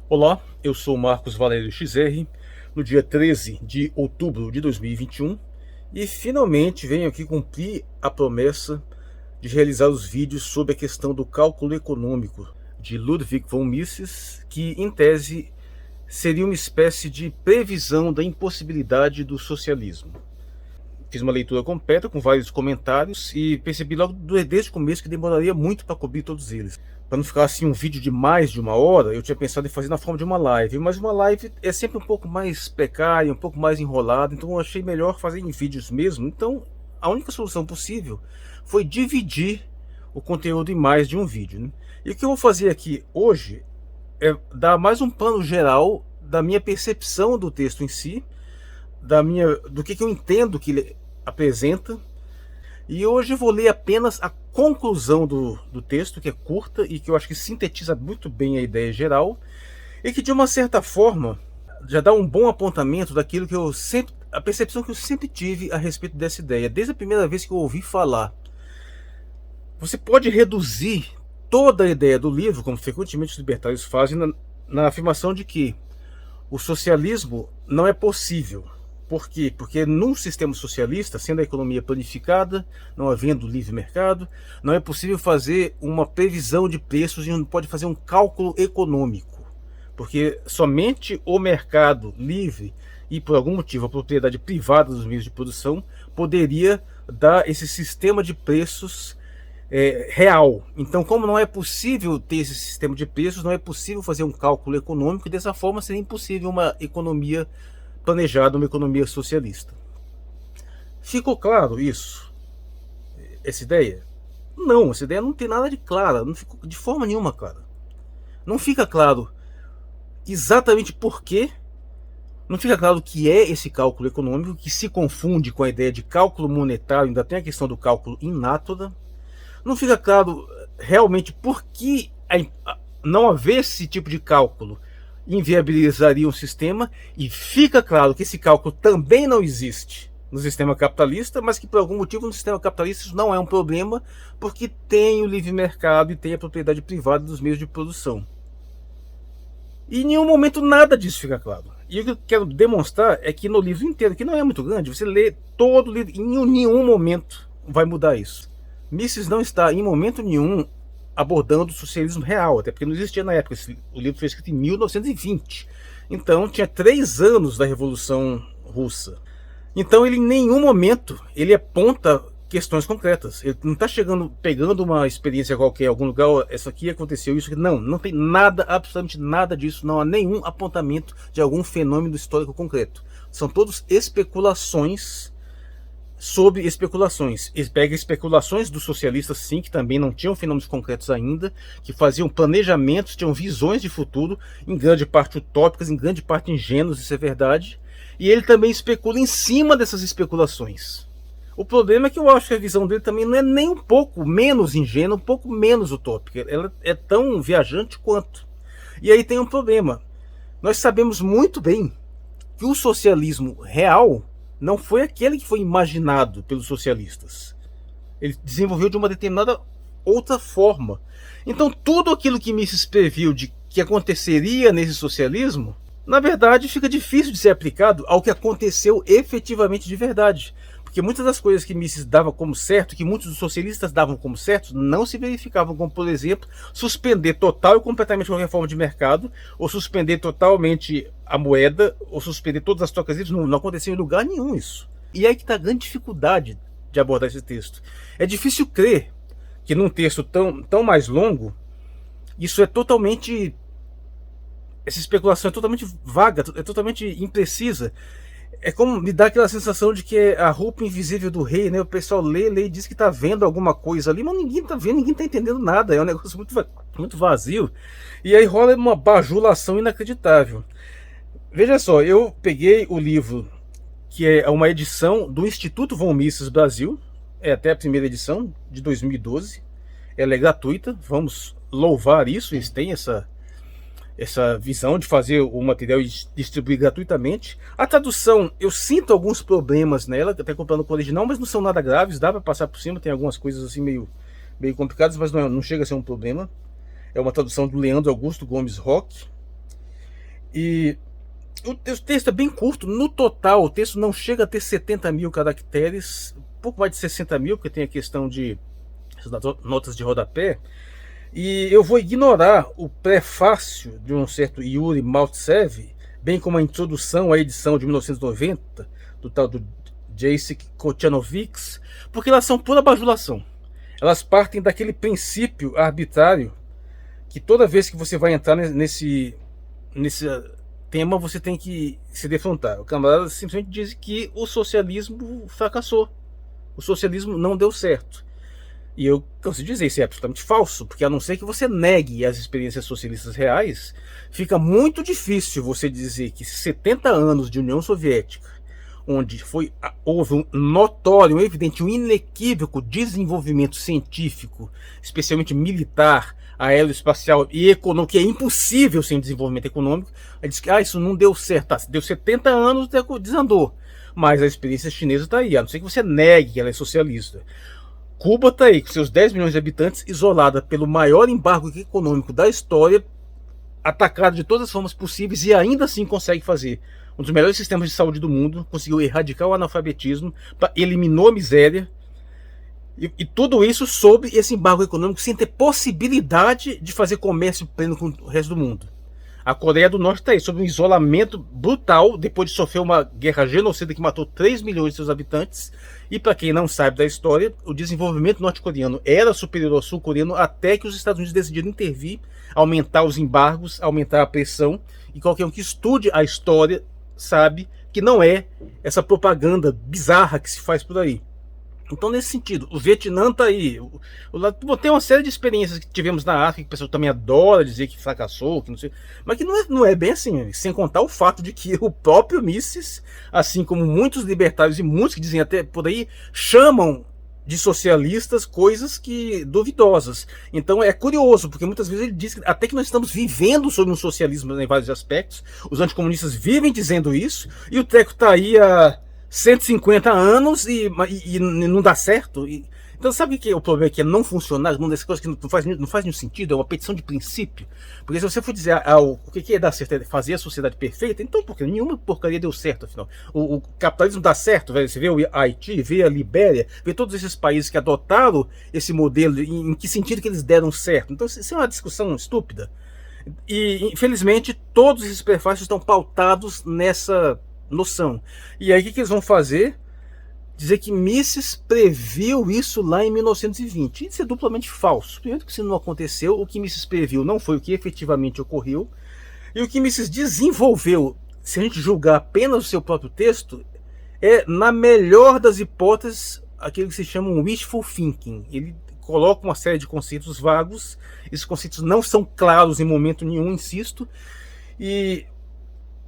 Olá, eu sou Marcos Valério XR, no dia 13 de outubro de 2021 e finalmente venho aqui cumprir a promessa de realizar os vídeos sobre a questão do cálculo econômico de Ludwig von Mises, que em tese seria uma espécie de previsão da impossibilidade do socialismo. Fiz uma leitura completa com vários comentários e percebi logo desde o começo que demoraria muito para cobrir todos eles. Para não ficar assim um vídeo de mais de uma hora, eu tinha pensado em fazer na forma de uma live, mas uma live é sempre um pouco mais precária, um pouco mais enrolada, então eu achei melhor fazer em vídeos mesmo. Então a única solução possível foi dividir o conteúdo em mais de um vídeo, né? E o que eu vou fazer aqui hoje é dar mais um plano geral da minha percepção do texto em si, do que eu entendo que ele apresenta. E hoje eu vou ler apenas a conclusão do texto, que é curta e que eu acho que sintetiza muito bem a ideia geral, e que de uma certa forma já dá um bom apontamento daquilo que eu sempre, a percepção que eu sempre tive a respeito dessa ideia, desde a primeira vez que eu ouvi falar. Você pode reduzir toda a ideia do livro, como frequentemente os libertários fazem, na afirmação de que o socialismo não é possível. Por quê? Porque num sistema socialista, sendo a economia planificada, não havendo livre mercado, não é possível fazer uma previsão de preços e não pode fazer um cálculo econômico. Porque somente o mercado livre e, por algum motivo, a propriedade privada dos meios de produção poderia dar esse sistema de preços real. Então, como não é possível ter esse sistema de preços, não é possível fazer um cálculo econômico, e dessa forma seria impossível uma economia planejada, uma economia socialista. Ficou claro isso? Essa ideia? Não, essa ideia não tem nada de clara, não ficou de forma nenhuma clara. Não fica claro exatamente por quê, não fica claro o que é esse cálculo econômico, que se confunde com a ideia de cálculo monetário, ainda tem a questão do cálculo in natura. Não fica claro realmente por que não haver esse tipo de cálculo inviabilizaria um sistema, e fica claro que esse cálculo também não existe no sistema capitalista, mas que por algum motivo no sistema capitalista isso não é um problema, porque tem o livre mercado e tem a propriedade privada dos meios de produção. E em nenhum momento nada disso fica claro. E o que eu quero demonstrar é que no livro inteiro, que não é muito grande, você lê todo o livro, em nenhum momento vai mudar isso. Mises não está em momento nenhum abordando o socialismo real, até porque não existia na época. O livro foi escrito em 1920, então tinha 3 anos da Revolução Russa. Então ele em nenhum momento ele aponta questões concretas. Ele não está pegando uma experiência qualquer em algum lugar, isso aqui aconteceu, isso aqui. Não tem nada, absolutamente nada disso. Não há nenhum apontamento de algum fenômeno histórico concreto. São todos especulações sobre especulações. Ele pega especulações dos socialistas, sim, que também não tinham fenômenos concretos ainda, que faziam planejamentos, tinham visões de futuro, em grande parte utópicas, em grande parte ingênuas, isso é verdade. E ele também especula em cima dessas especulações. O problema é que eu acho que a visão dele também não é nem um pouco menos ingênua, um pouco menos utópica. Ela é tão viajante quanto. E aí tem um problema. Nós sabemos muito bem que o socialismo real não foi aquele que foi imaginado pelos socialistas. Ele desenvolveu de uma determinada outra forma. Então tudo aquilo que Mises previu de que aconteceria nesse socialismo, na verdade fica difícil de ser aplicado ao que aconteceu efetivamente de verdade. Porque muitas das coisas que Mises dava como certo, que muitos dos socialistas davam como certo, não se verificavam, como por exemplo, suspender total e completamente qualquer forma de mercado, ou suspender totalmente a moeda, ou suspender todas as trocas livres. Não aconteceu em lugar nenhum isso. E é aí que está a grande dificuldade de abordar esse texto. É difícil crer que num texto tão mais longo, isso é totalmente... essa especulação é totalmente vaga, é totalmente imprecisa. É como me dá aquela sensação de que é a roupa invisível do rei, né? O pessoal lê e diz que tá vendo alguma coisa ali, mas ninguém tá vendo, ninguém tá entendendo nada. É um negócio muito vazio. E aí rola uma bajulação inacreditável. Veja só, eu peguei o livro, que é uma edição do Instituto Von Mises Brasil, é até a primeira edição, de 2012. Ela é gratuita, vamos louvar isso, eles têm essa visão de fazer o material e distribuir gratuitamente. A tradução, eu sinto alguns problemas nela, até comprando com o original, mas não são nada graves, dá para passar por cima, tem algumas coisas assim meio complicadas, mas não chega a ser um problema. É uma tradução do Leandro Augusto Gomes Roque. E o texto é bem curto, no total o texto não chega a ter 70 mil caracteres, um pouco mais de 60 mil, porque tem a questão de notas de rodapé. E eu vou ignorar o prefácio de um certo Yuri Maltsev, bem como a introdução à edição de 1990 do tal do Jacek Kochanovich, porque elas são pura bajulação. Elas partem daquele princípio arbitrário que toda vez que você vai entrar nesse tema, você tem que se defrontar. O camarada simplesmente diz que o socialismo fracassou. O socialismo não deu certo. E eu consigo dizer, isso é absolutamente falso, porque a não ser que você negue as experiências socialistas reais, fica muito difícil você dizer que 70 anos de União Soviética, onde houve um notório, um evidente, um inequívoco desenvolvimento científico, especialmente militar, aeroespacial e econômico, que é impossível sem desenvolvimento econômico, aí diz que isso não deu certo. Tá, deu 70 anos, desandou. Mas a experiência chinesa está aí, a não ser que você negue que ela é socialista. Cuba está aí, com seus 10 milhões de habitantes, isolada pelo maior embargo econômico da história, atacada de todas as formas possíveis e ainda assim consegue fazer um dos melhores sistemas de saúde do mundo, conseguiu erradicar o analfabetismo, eliminou a miséria, e tudo isso sob esse embargo econômico, sem ter possibilidade de fazer comércio pleno com o resto do mundo. A Coreia do Norte está aí, sob um isolamento brutal, depois de sofrer uma guerra genocida que matou 3 milhões de seus habitantes. E para quem não sabe da história, o desenvolvimento norte-coreano era superior ao sul-coreano até que os Estados Unidos decidiram intervir, aumentar os embargos, aumentar a pressão. E qualquer um que estude a história sabe que não é essa propaganda bizarra que se faz por aí. Então, nesse sentido, o Vietnã está aí. Tem uma série de experiências que tivemos na África, que o pessoal também adora dizer que fracassou, que não sei, mas que não é bem assim, sem contar o fato de que o próprio Mises, assim como muitos libertários e muitos que dizem até por aí, chamam de socialistas coisas que duvidosas. Então é curioso, porque muitas vezes ele diz que até que nós estamos vivendo sob um socialismo em vários aspectos, os anticomunistas vivem dizendo isso, e o treco está aí há 150 anos e não dá certo. Então sabe o que é o problema? Que é não funcionar, uma das coisas que não faz nenhum sentido, é uma petição de princípio. Porque se você for dizer o que é dar certo, é fazer a sociedade perfeita, então porque nenhuma porcaria deu certo, afinal. O capitalismo dá certo, velho. Você vê o Haiti, vê a Libéria, vê todos esses países que adotaram esse modelo, em que sentido que eles deram certo. Então isso é uma discussão estúpida. E infelizmente todos esses prefácios estão pautados nessa noção. E aí o que eles vão fazer? Dizer que Mises previu isso lá em 1920. Isso é duplamente falso. Primeiro que isso não aconteceu, o que Mises previu não foi o que efetivamente ocorreu, e o que Mises desenvolveu, se a gente julgar apenas o seu próprio texto, é, na melhor das hipóteses, aquilo que se chama um wishful thinking. Ele coloca uma série de conceitos vagos, esses conceitos não são claros em momento nenhum, insisto, e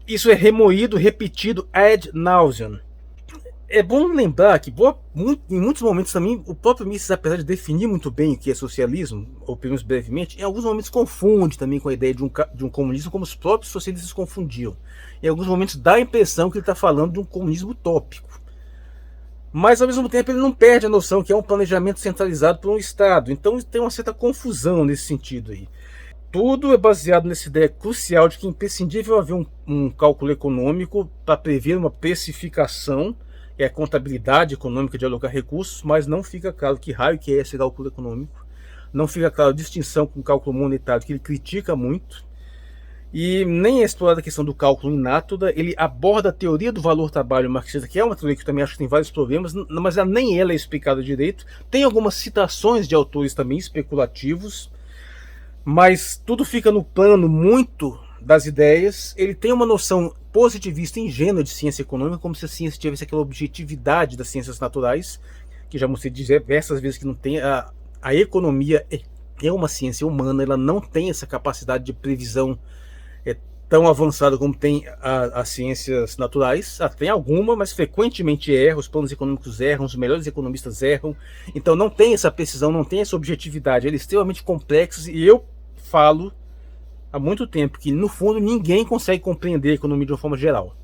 isso é remoído, repetido ad nauseam. É bom lembrar que em muitos momentos também o próprio Mises, apesar de definir muito bem o que é socialismo, ou pelo menos brevemente, em alguns momentos confunde também com a ideia de um comunismo como os próprios socialistas confundiam. Em alguns momentos dá a impressão que ele está falando de um comunismo utópico. Mas ao mesmo tempo ele não perde a noção que é um planejamento centralizado por um Estado. Então tem uma certa confusão nesse sentido aí. Tudo é baseado nessa ideia crucial de que é imprescindível haver um cálculo econômico para prever uma precificação, é a contabilidade econômica de alocar recursos, mas não fica claro que raio que é esse cálculo econômico, não fica claro a distinção com o cálculo monetário, que ele critica muito, e nem é explorada a questão do cálculo inato. Ele aborda a teoria do valor-trabalho marxista, que é uma teoria que eu também acho que tem vários problemas, mas nem ela é explicada direito. Tem algumas citações de autores também especulativos, mas tudo fica no plano muito das ideias. Ele tem uma noção positivista ingênua de ciência econômica, como se a ciência tivesse aquela objetividade das ciências naturais, que já mostrei diversas vezes que não tem. A economia é uma ciência humana, ela não tem essa capacidade de previsão tão avançada como tem as ciências naturais. Tem alguma, mas frequentemente erra, os planos econômicos erram, os melhores economistas erram, então não tem essa precisão, não tem essa objetividade, ele é extremamente complexo, e eu falo há muito tempo que no fundo ninguém consegue compreender a economia de uma forma geral,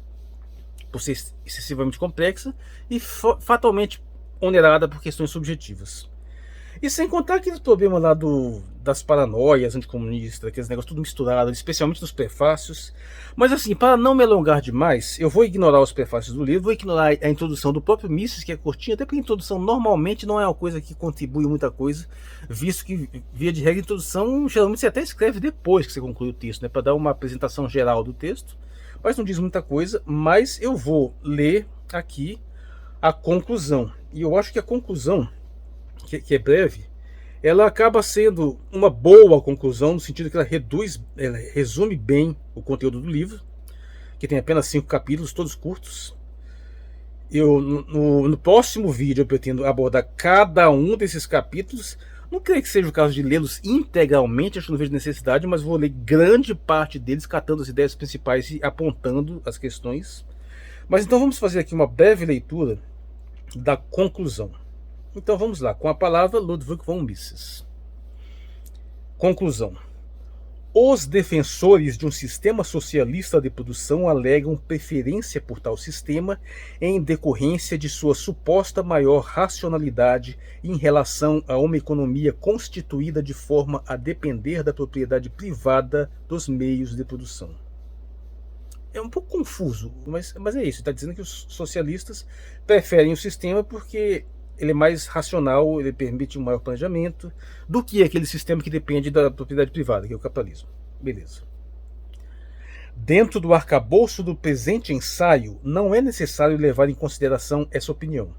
por ser excessivamente complexa e fatalmente onerada por questões subjetivas. E sem contar aquele problema lá das paranoias anticomunistas, aqueles negócios tudo misturado, especialmente nos prefácios. Mas assim, para não me alongar demais, eu vou ignorar os prefácios do livro, vou ignorar a introdução do próprio Mises, que é curtinha, até porque a introdução normalmente não é uma coisa que contribui muita coisa, visto que, via de regra, a introdução geralmente você até escreve depois que você conclui o texto, né, para dar uma apresentação geral do texto, mas não diz muita coisa. Mas eu vou ler aqui a conclusão. E eu acho que a conclusão, que é breve, ela acaba sendo uma boa conclusão, no sentido que ela resume bem o conteúdo do livro, que tem apenas 5 capítulos, todos curtos. No próximo vídeo eu pretendo abordar cada um desses capítulos. Não creio que seja o caso de lê-los integralmente, acho que não vejo necessidade, mas vou ler grande parte deles, catando as ideias principais e apontando as questões. Mas então vamos fazer aqui uma breve leitura da conclusão. Então vamos lá, com a palavra Ludwig von Mises. Conclusão. Os defensores de um sistema socialista de produção alegam preferência por tal sistema em decorrência de sua suposta maior racionalidade em relação a uma economia constituída de forma a depender da propriedade privada dos meios de produção. É um pouco confuso, mas é isso. Está dizendo que os socialistas preferem o sistema porque ele é mais racional, ele permite um maior planejamento do que aquele sistema que depende da propriedade privada, que é o capitalismo. Beleza. Dentro do arcabouço do presente ensaio, não é necessário levar em consideração essa opinião,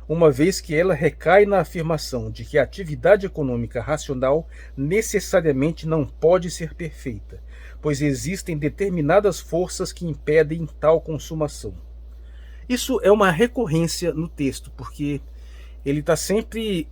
uma vez que ela recai na afirmação de que a atividade econômica racional necessariamente não pode ser perfeita, pois existem determinadas forças que impedem tal consumação. Isso é uma recorrência no texto, porque ele está sempre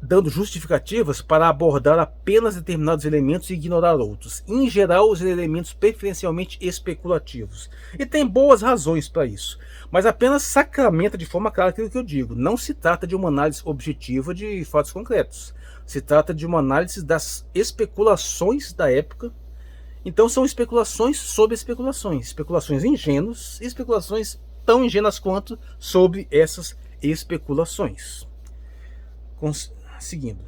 dando justificativas para abordar apenas determinados elementos e ignorar outros. Em geral, os elementos preferencialmente especulativos. E tem boas razões para isso. Mas apenas sacramenta de forma clara aquilo que eu digo. Não se trata de uma análise objetiva de fatos concretos. Se trata de uma análise das especulações da época. Então são especulações sobre especulações. Especulações ingênuas e especulações tão ingênuas quanto sobre essas especulações. Seguindo.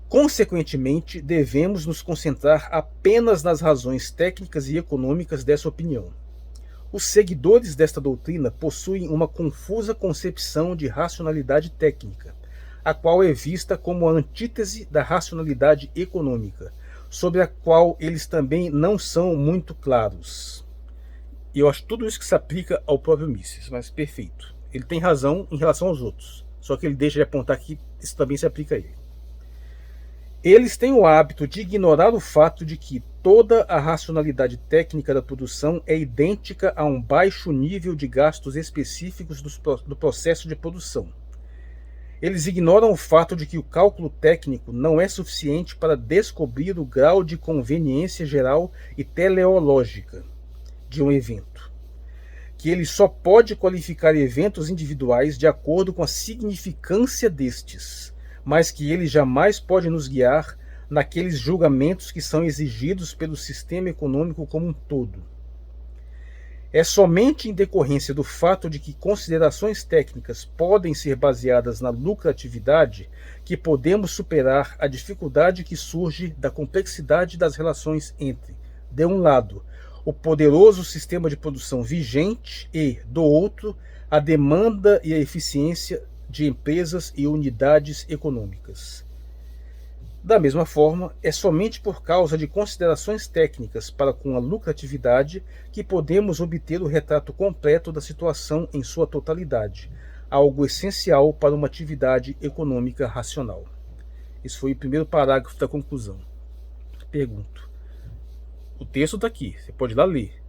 Consequentemente, devemos nos concentrar apenas nas razões técnicas e econômicas dessa opinião. Os seguidores desta doutrina possuem uma confusa concepção de racionalidade técnica, a qual é vista como a antítese da racionalidade econômica, sobre a qual eles também não são muito claros. E eu acho tudo isso que se aplica ao próprio Mises, mas perfeito. Ele tem razão em relação aos outros, só que ele deixa de apontar que isso também se aplica a ele. Eles têm o hábito de ignorar o fato de que toda a racionalidade técnica da produção é idêntica a um baixo nível de gastos específicos do processo de produção. Eles ignoram o fato de que o cálculo técnico não é suficiente para descobrir o grau de conveniência geral e teleológica de um evento, que ele só pode qualificar eventos individuais de acordo com a significância destes, mas que ele jamais pode nos guiar naqueles julgamentos que são exigidos pelo sistema econômico como um todo. É somente em decorrência do fato de que considerações técnicas podem ser baseadas na lucratividade que podemos superar a dificuldade que surge da complexidade das relações entre, de um lado, o poderoso sistema de produção vigente e, do outro, a demanda e a eficiência de empresas e unidades econômicas. Da mesma forma, é somente por causa de considerações técnicas para com a lucratividade que podemos obter o retrato completo da situação em sua totalidade, algo essencial para uma atividade econômica racional. Esse foi o primeiro parágrafo da conclusão. Pergunto. O texto está aqui, você pode ir lá ler.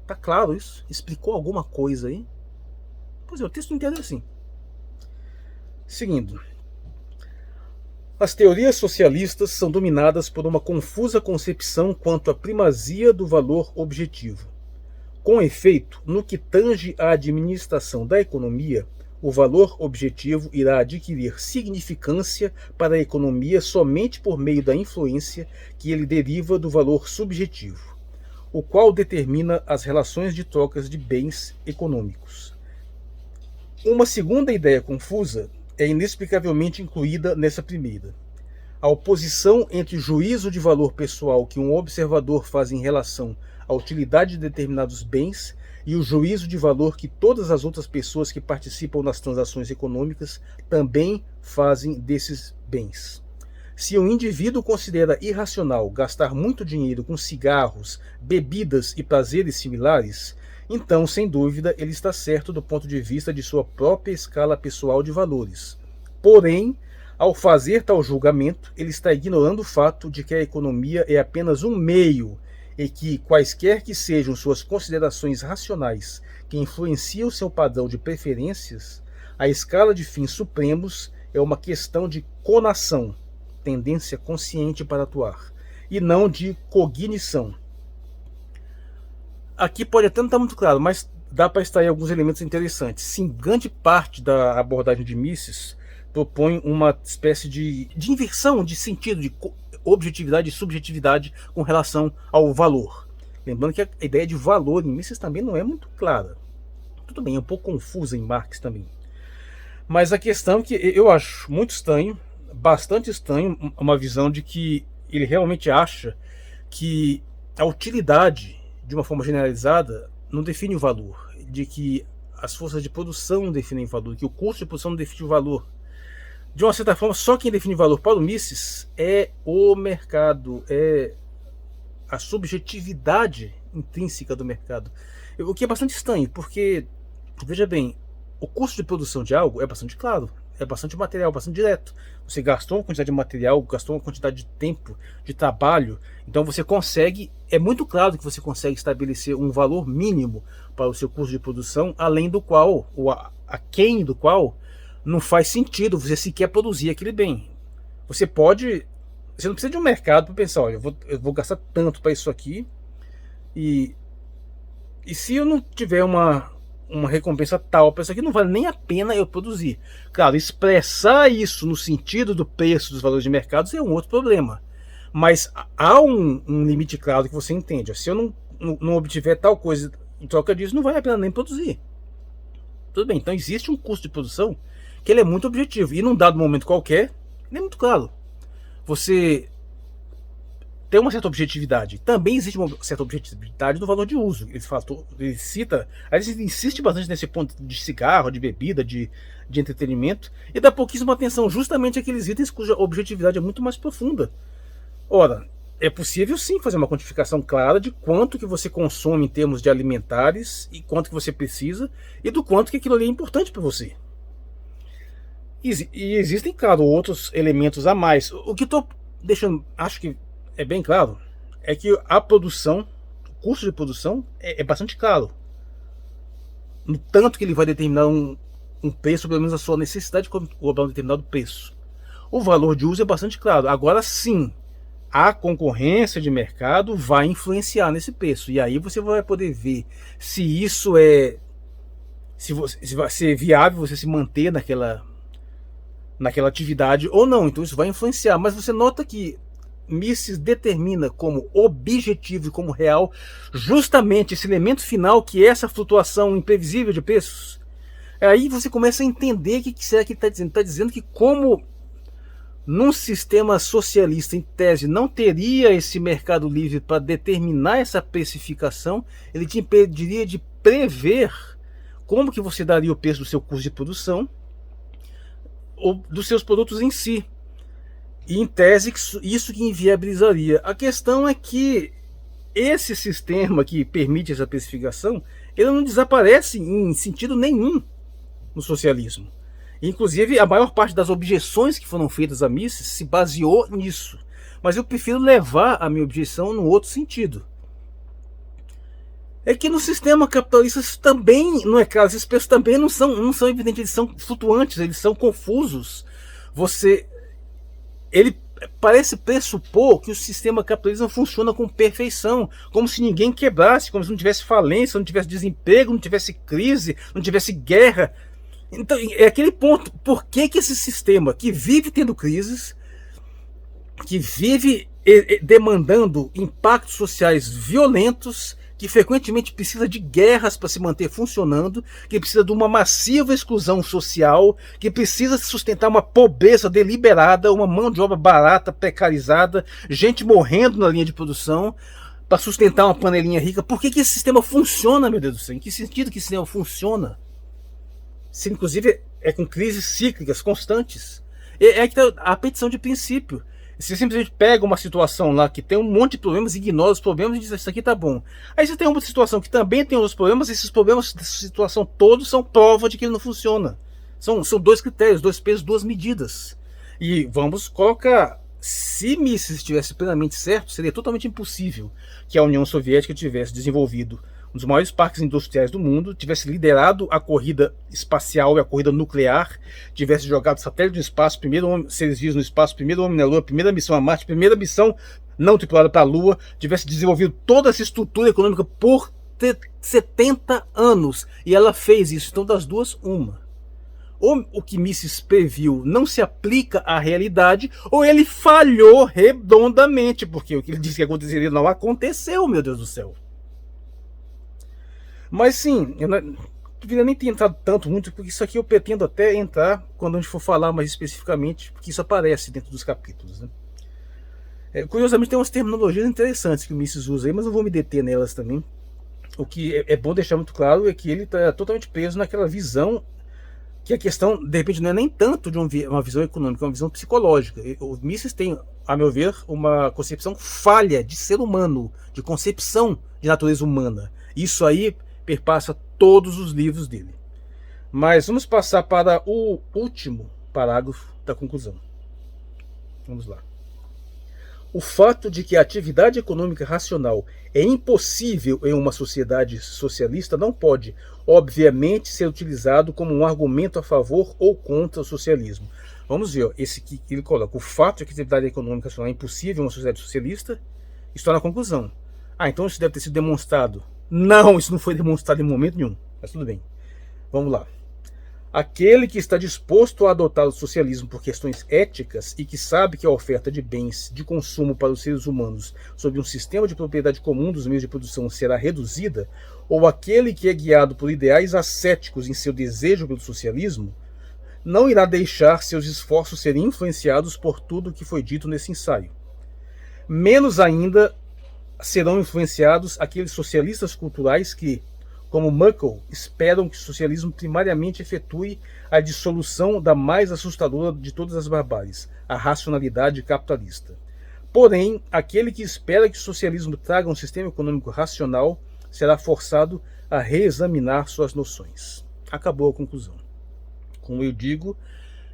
Tá claro isso? Explicou alguma coisa aí? Pois é, o texto inteiro é assim. Seguindo. As teorias socialistas são dominadas por uma confusa concepção quanto à primazia do valor objetivo. Com efeito, no que tange à administração da economia, o valor objetivo irá adquirir significância para a economia somente por meio da influência que ele deriva do valor subjetivo, o qual determina as relações de trocas de bens econômicos. Uma segunda ideia confusa é inexplicavelmente incluída nessa primeira. A oposição entre o juízo de valor pessoal que um observador faz em relação à utilidade de determinados bens e o juízo de valor que todas as outras pessoas que participam nas transações econômicas também fazem desses bens. Se um indivíduo considera irracional gastar muito dinheiro com cigarros, bebidas e prazeres similares, então, sem dúvida, ele está certo do ponto de vista de sua própria escala pessoal de valores. Porém, ao fazer tal julgamento, ele está ignorando o fato de que a economia é apenas um meio e que, quaisquer que sejam suas considerações racionais que influenciam seu padrão de preferências, a escala de fins supremos é uma questão de conação, tendência consciente para atuar, e não de cognição. Aqui pode até não estar muito claro, mas dá para extrair alguns elementos interessantes. Sim, grande parte da abordagem de Mises propõe uma espécie de inversão de sentido, de objetividade e subjetividade com relação ao valor. Lembrando que a ideia de valor em Mises também não é muito clara. Tudo bem, é um pouco confusa em Marx também. Mas a questão é que eu acho muito estranho, bastante estranho, uma visão de que ele realmente acha que a utilidade, de uma forma generalizada, não define o valor, de que as forças de produção definem o valor, que o custo de produção não define o valor. De uma certa forma, só quem define valor para o Mises é o mercado, é a subjetividade intrínseca do mercado. O que é bastante estranho, porque, veja bem, o custo de produção de algo é bastante claro, é bastante material, bastante direto. Você gastou uma quantidade de material, gastou uma quantidade de tempo, de trabalho, então você consegue, é muito claro que você consegue estabelecer um valor mínimo para o seu custo de produção, além do qual, ou aquém do qual, não faz sentido você sequer produzir aquele bem. Você não precisa de um mercado para pensar, olha, eu vou gastar tanto para isso aqui, e se eu não tiver uma recompensa tal para isso aqui, não vale nem a pena eu produzir. Claro, expressar isso no sentido do preço dos valores de mercado é um outro problema. Mas há um limite claro que você entende. Se eu não obtiver tal coisa em troca disso, não vale a pena nem produzir. Tudo bem, então existe um custo de produção que ele é muito objetivo. E num dado momento qualquer, ele é muito claro. Você tem uma certa objetividade. Também existe uma certa objetividade do valor de uso. Ele cita, aí ele insiste bastante nesse ponto de cigarro, de bebida, de entretenimento, e dá pouquíssima atenção justamente àqueles itens cuja objetividade é muito mais profunda. Ora, é possível sim fazer uma quantificação clara de quanto que você consome em termos de alimentares, e quanto que você precisa, e do quanto que aquilo ali é importante para você. E existem, claro, outros elementos a mais. O que eu estou deixando, acho que é bem claro, é que a produção, o custo de produção é bastante caro. No tanto que ele vai determinar um preço, pelo menos a sua necessidade de cobrar um determinado preço. O valor de uso é bastante claro. Agora sim, a concorrência de mercado vai influenciar nesse preço. E aí você vai poder ver se isso se vai ser viável você se manter naquela atividade ou não. Então isso vai influenciar. Mas você nota que Mises determina como objetivo e como real justamente esse elemento final, que é essa flutuação imprevisível de preços. Aí você começa a entender o que será que ele está dizendo. Está dizendo que, como num sistema socialista, em tese, não teria esse mercado livre para determinar essa precificação, ele te impediria de prever como que você daria o preço do seu custo de produção ou dos seus produtos em si. E em tese, isso que inviabilizaria. A questão é que esse sistema que permite essa precificação, ele não desaparece em sentido nenhum no socialismo. Inclusive, a maior parte das objeções que foram feitas a Mises se baseou nisso. Mas eu prefiro levar a minha objeção no outro sentido. É que no sistema capitalista isso também não é claro. Esses preços também não são evidentes, eles são flutuantes, eles são confusos. Ele parece pressupor que o sistema capitalista funciona com perfeição, como se ninguém quebrasse, como se não tivesse falência, não tivesse desemprego, não tivesse crise, não tivesse guerra. Então é aquele ponto. Por que esse sistema que vive tendo crises, que vive demandando impactos sociais violentos, que frequentemente precisa de guerras para se manter funcionando, que precisa de uma massiva exclusão social, que precisa sustentar uma pobreza deliberada, uma mão de obra barata, precarizada, gente morrendo na linha de produção, para sustentar uma panelinha rica. Por que esse sistema funciona, meu Deus do céu? Em que sentido que esse sistema funciona? Se, inclusive, é com crises cíclicas constantes. É que tá a petição de princípio. Você simplesmente pega uma situação lá que tem um monte de problemas, ignora os problemas e diz: isso aqui tá bom. Aí você tem uma situação que também tem outros problemas, e esses problemas dessa situação todos são prova de que ele não funciona. São dois critérios, dois pesos, duas medidas. E vamos colocar: se Mises estivesse plenamente certo, seria totalmente impossível que a União Soviética tivesse desenvolvido um dos maiores parques industriais do mundo, tivesse liderado a corrida espacial e a corrida nuclear, tivesse jogado satélite no espaço, primeiro seres vivos no espaço, primeiro homem na Lua, primeira missão a Marte, primeira missão não tripulada para a Lua, tivesse desenvolvido toda essa estrutura econômica por 70 anos. E ela fez isso. Então, das duas, uma: ou o que Mises previu não se aplica à realidade, ou ele falhou redondamente, porque o que ele disse que aconteceria não aconteceu, meu Deus do céu. Mas sim, eu não deveria nem ter entrado tanto muito, porque isso aqui eu pretendo até entrar quando a gente for falar mais especificamente, porque isso aparece dentro dos capítulos, né? Curiosamente tem umas terminologias interessantes que o Mises usa aí, mas não vou me deter nelas também. O que é bom deixar muito claro é que ele está totalmente preso naquela visão, que a questão, de repente, não é nem tanto de uma visão econômica, é uma visão psicológica. O Mises tem, a meu ver, uma concepção falha de ser humano, de concepção de natureza humana. Isso aí perpassa todos os livros dele. Mas vamos passar para o último parágrafo da conclusão. Vamos lá. O fato de que a atividade econômica racional é impossível em uma sociedade socialista não pode, obviamente, ser utilizado como um argumento a favor ou contra o socialismo. Vamos ver, ó, esse que ele coloca: o fato de que a atividade econômica racional é impossível em uma sociedade socialista, está na conclusão. Então isso deve ter sido demonstrado. Não, isso não foi demonstrado em momento nenhum, mas tudo bem. Vamos lá. Aquele que está disposto a adotar o socialismo por questões éticas e que sabe que a oferta de bens de consumo para os seres humanos sob um sistema de propriedade comum dos meios de produção será reduzida, ou aquele que é guiado por ideais ascéticos em seu desejo pelo socialismo, não irá deixar seus esforços serem influenciados por tudo o que foi dito nesse ensaio. Menos ainda serão influenciados aqueles socialistas culturais que, como Merkel, esperam que o socialismo primariamente efetue a dissolução da mais assustadora de todas as barbáries, a racionalidade capitalista. Porém, aquele que espera que o socialismo traga um sistema econômico racional será forçado a reexaminar suas noções. Acabou a conclusão. Como eu digo,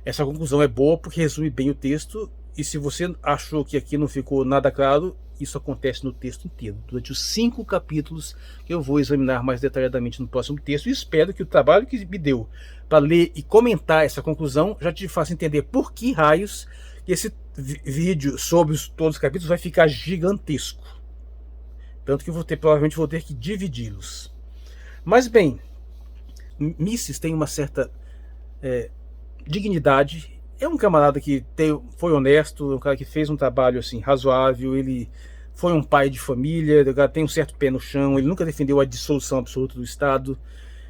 essa conclusão é boa porque resume bem o texto, e se você achou que aqui não ficou nada claro, isso acontece no texto inteiro, durante os 5 capítulos que eu vou examinar mais detalhadamente no próximo texto, e espero que o trabalho que me deu para ler e comentar essa conclusão já te faça entender por que raios que esse vídeo sobre todos os capítulos vai ficar gigantesco. Tanto que provavelmente vou ter que dividi-los. Mas bem, Mises tem uma certa dignidade. É um camarada que foi honesto, um cara que fez um trabalho assim razoável, ele foi um pai de família, o cara tem um certo pé no chão, ele nunca defendeu a dissolução absoluta do Estado,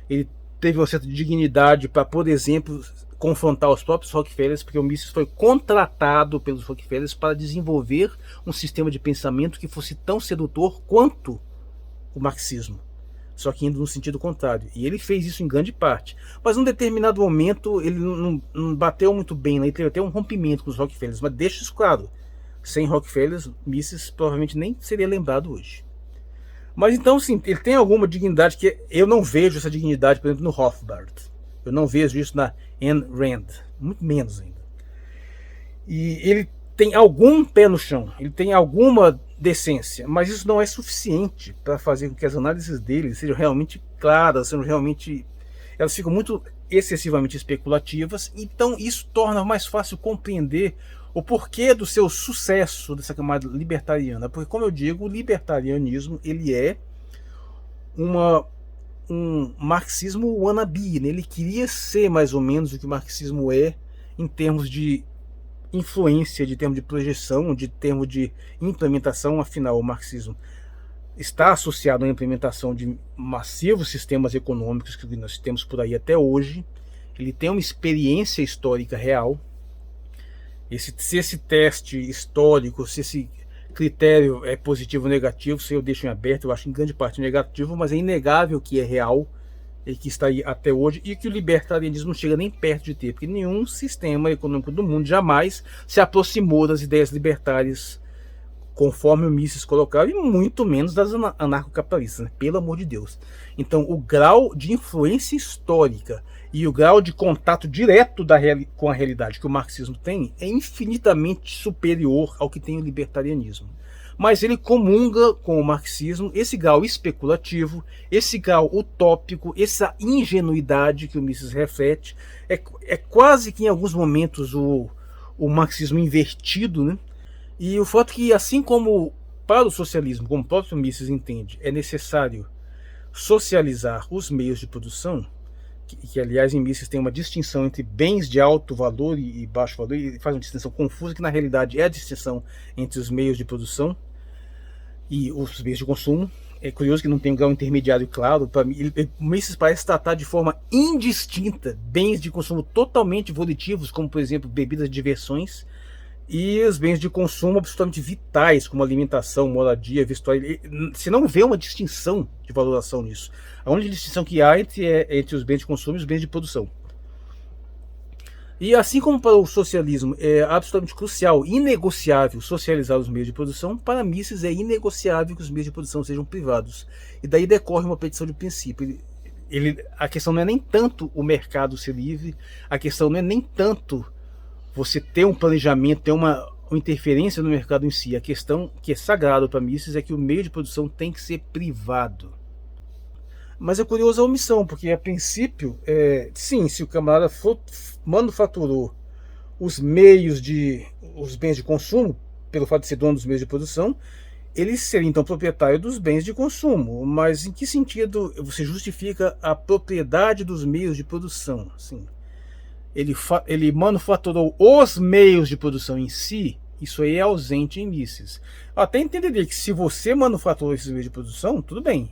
ele teve uma certa dignidade para, por exemplo, confrontar os próprios Rockefellers, porque o Mises foi contratado pelos Rockefellers para desenvolver um sistema de pensamento que fosse tão sedutor quanto o marxismo, só que indo no sentido contrário. E ele fez isso em grande parte. Mas num determinado momento ele não bateu muito bem, né? Ele teve até um rompimento com os Rockefellers. Mas deixa isso claro: sem Rockefellers, Mises provavelmente nem seria lembrado hoje. Mas então, sim, ele tem alguma dignidade que eu não vejo essa dignidade, por exemplo, no Rothbard. Eu não vejo isso na Ayn Rand. Muito menos ainda. E ele tem algum pé no chão, ele tem alguma decência, mas isso não é suficiente para fazer com que as análises dele sejam realmente claras, elas ficam muito excessivamente especulativas. Então isso torna mais fácil compreender o porquê do seu sucesso dessa camada libertariana, porque, como eu digo, o libertarianismo ele é um marxismo wannabe, né? Ele queria ser mais ou menos o que o marxismo é em termos de influência, de termos de projeção, de termos de implementação. Afinal, o marxismo está associado à implementação de massivos sistemas econômicos que nós temos por aí até hoje. Ele tem uma experiência histórica real. Se esse teste histórico, se esse critério é positivo ou negativo, se eu deixo em aberto, eu acho em grande parte negativo, mas é inegável que é real e que está aí até hoje, e que o libertarianismo não chega nem perto de ter, porque nenhum sistema econômico do mundo jamais se aproximou das ideias libertárias conforme o Mises colocava, e muito menos das anarcocapitalistas, né? Pelo amor de Deus. Então, o grau de influência histórica e o grau de contato direto com a realidade que o marxismo tem é infinitamente superior ao que tem o libertarianismo. Mas ele comunga com o marxismo esse grau especulativo, esse grau utópico, essa ingenuidade que o Mises reflete. É quase que em alguns momentos o marxismo invertido, né? E o fato que, assim como para o socialismo, como o próprio Mises entende, é necessário socializar os meios de produção, que aliás em Mises tem uma distinção entre bens de alto valor e baixo valor, e faz uma distinção confusa, que na realidade é a distinção entre os meios de produção e os meios de consumo. É curioso que não tem um grau intermediário claro. Para mim, o Mises parece tratar de forma indistinta bens de consumo totalmente volitivos, como por exemplo bebidas de diversões, e os bens de consumo absolutamente vitais, como alimentação, moradia, vestuário. Você não vê uma distinção de valoração nisso. A única distinção que há entre os bens de consumo e os bens de produção. E assim como para o socialismo é absolutamente crucial, inegociável socializar os meios de produção, para Mises é inegociável que os meios de produção sejam privados. E daí decorre uma petição de princípio. A questão não é nem tanto o mercado ser livre, a questão não é nem tanto você ter um planejamento, ter uma interferência no mercado em si. A questão que é sagrada para Mises é que o meio de produção tem que ser privado. Mas é curiosa a omissão, porque a princípio, sim, se o camarada manufaturou os bens de consumo, pelo fato de ser dono dos meios de produção, ele seria então proprietário dos bens de consumo. Mas em que sentido você justifica a propriedade dos meios de produção? Assim, ele manufaturou os meios de produção em si. Isso aí é ausente em Mises. Eu até entenderia que se você manufaturou esses meios de produção, tudo bem,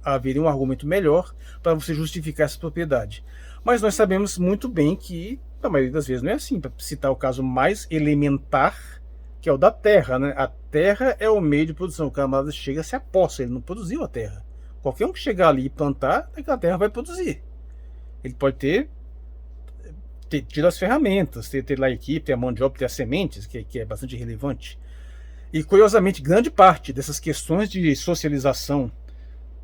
haveria um argumento melhor para você justificar essa propriedade. Mas nós sabemos muito bem que, na maioria das vezes, não é assim. Para citar o caso mais elementar, que é o da terra, né? A terra é o meio de produção. O camarada chega, se aposta, ele não produziu a terra. Qualquer um que chegar ali e plantar, aquela terra vai produzir. Ele pode ter tido as ferramentas, ter lá a equipe, ter a mão de obra, ter as sementes, que é bastante relevante. E curiosamente, grande parte dessas questões de socialização,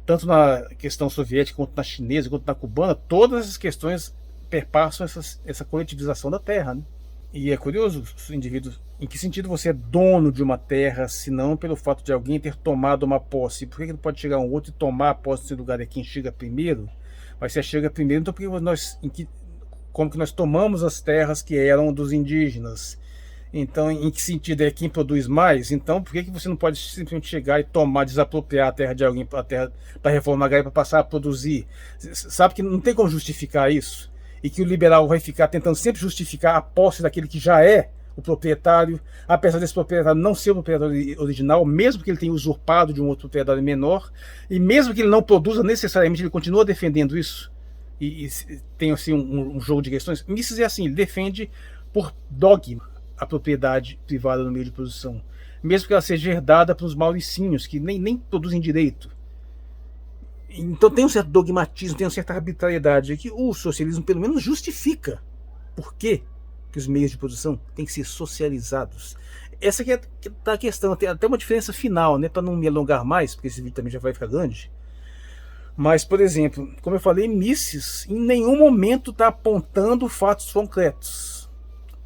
tanto na questão soviética, quanto na chinesa, quanto na cubana, todas essas questões perpassam essa coletivização da terra, né? E é curioso, os indivíduos, em que sentido você é dono de uma terra, se não pelo fato de alguém ter tomado uma posse? Por que não pode chegar um outro e tomar a posse desse lugar? É quem chega primeiro? Mas se chega primeiro, então como que nós tomamos as terras que eram dos indígenas? Então, em que sentido é quem produz mais? Então, por que você não pode simplesmente chegar e desapropriar a terra de alguém para reformar e para passar a produzir? Sabe que não tem como justificar isso? E que o liberal vai ficar tentando sempre justificar a posse daquele que já é o proprietário, apesar desse proprietário não ser o proprietário original, mesmo que ele tenha usurpado de um outro proprietário menor, e mesmo que ele não produza necessariamente, ele continua defendendo isso. E tem assim um jogo de questões. Mises é assim, ele defende por dogma a propriedade privada no meio de produção, mesmo que ela seja herdada pelos mauricinhos, que nem produzem direito. Então tem um certo dogmatismo, tem uma certa arbitrariedade que o socialismo pelo menos justifica por que os meios de produção têm que ser socializados. Essa aqui tá a questão, tem até uma diferença final, né, para não me alongar mais, porque esse vídeo também já vai ficar grande. Mas, por exemplo, como eu falei, Mises em nenhum momento está apontando fatos concretos.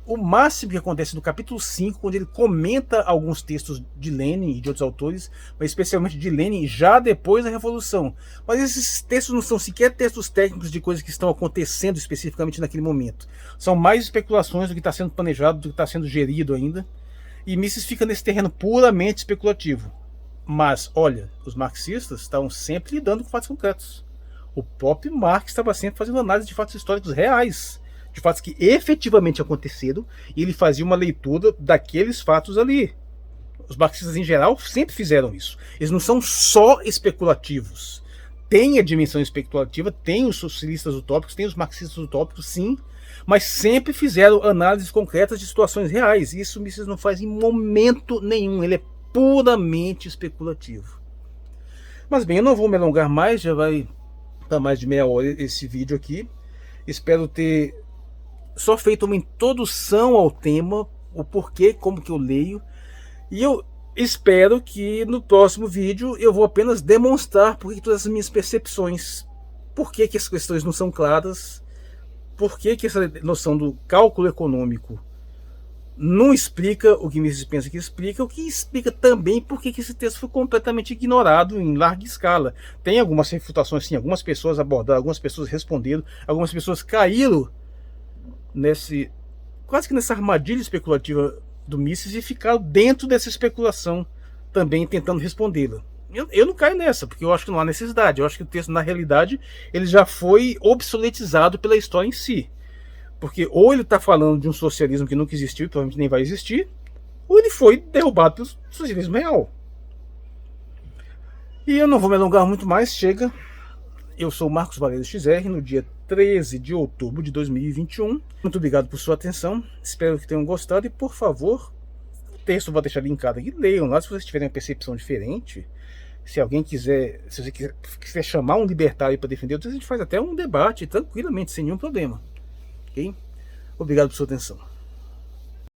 O máximo que acontece no capítulo 5, quando ele comenta alguns textos de Lenin e de outros autores, mas especialmente de Lenin, já depois da Revolução. Mas esses textos não são sequer textos técnicos de coisas que estão acontecendo especificamente naquele momento. São mais especulações do que está sendo planejado, do que está sendo gerido ainda. E Mises fica nesse terreno puramente especulativo. Mas, olha, os marxistas estavam sempre lidando com fatos concretos. O próprio Marx estava sempre fazendo análise de fatos históricos reais, de fatos que efetivamente aconteceram, e ele fazia uma leitura daqueles fatos ali. os marxistas em geral sempre fizeram isso. Eles não são só especulativos. Tem a dimensão especulativa, tem os socialistas utópicos, tem os marxistas utópicos, sim, mas sempre fizeram análises concretas de situações reais. Isso o Mises não faz em momento nenhum, ele é puramente especulativo. Mas bem, eu não vou me alongar mais, já vai para mais de meia hora esse vídeo aqui. Espero ter só feito uma introdução ao tema, o porquê, como que eu leio, e eu espero que no próximo vídeo eu vou apenas demonstrar por que todas as minhas percepções, por que as questões não são claras, por que essa noção do cálculo econômico não explica o que Mises pensa que explica, o que explica também por que esse texto foi completamente ignorado em larga escala. Tem algumas refutações, sim, algumas pessoas abordaram, algumas pessoas responderam, algumas pessoas caíram quase que nessa armadilha especulativa do Mises e ficaram dentro dessa especulação também tentando respondê-la. Eu não caio nessa, porque eu acho que não há necessidade. Eu acho que o texto, na realidade, ele já foi obsoletizado pela história em si. Porque ou ele está falando de um socialismo que nunca existiu e provavelmente nem vai existir, ou ele foi derrubado pelo socialismo real. E eu não vou me alongar muito mais, chega. Eu sou o Marcos Valério XR, no dia 13 de outubro de 2021. Muito obrigado por sua atenção, espero que tenham gostado e, por favor, o texto eu vou deixar linkado aqui, leiam lá se vocês tiverem uma percepção diferente. Se alguém quiser, se você quiser chamar um libertário para defender o texto, a gente faz até um debate tranquilamente, sem nenhum problema. Ok? Obrigado por sua atenção.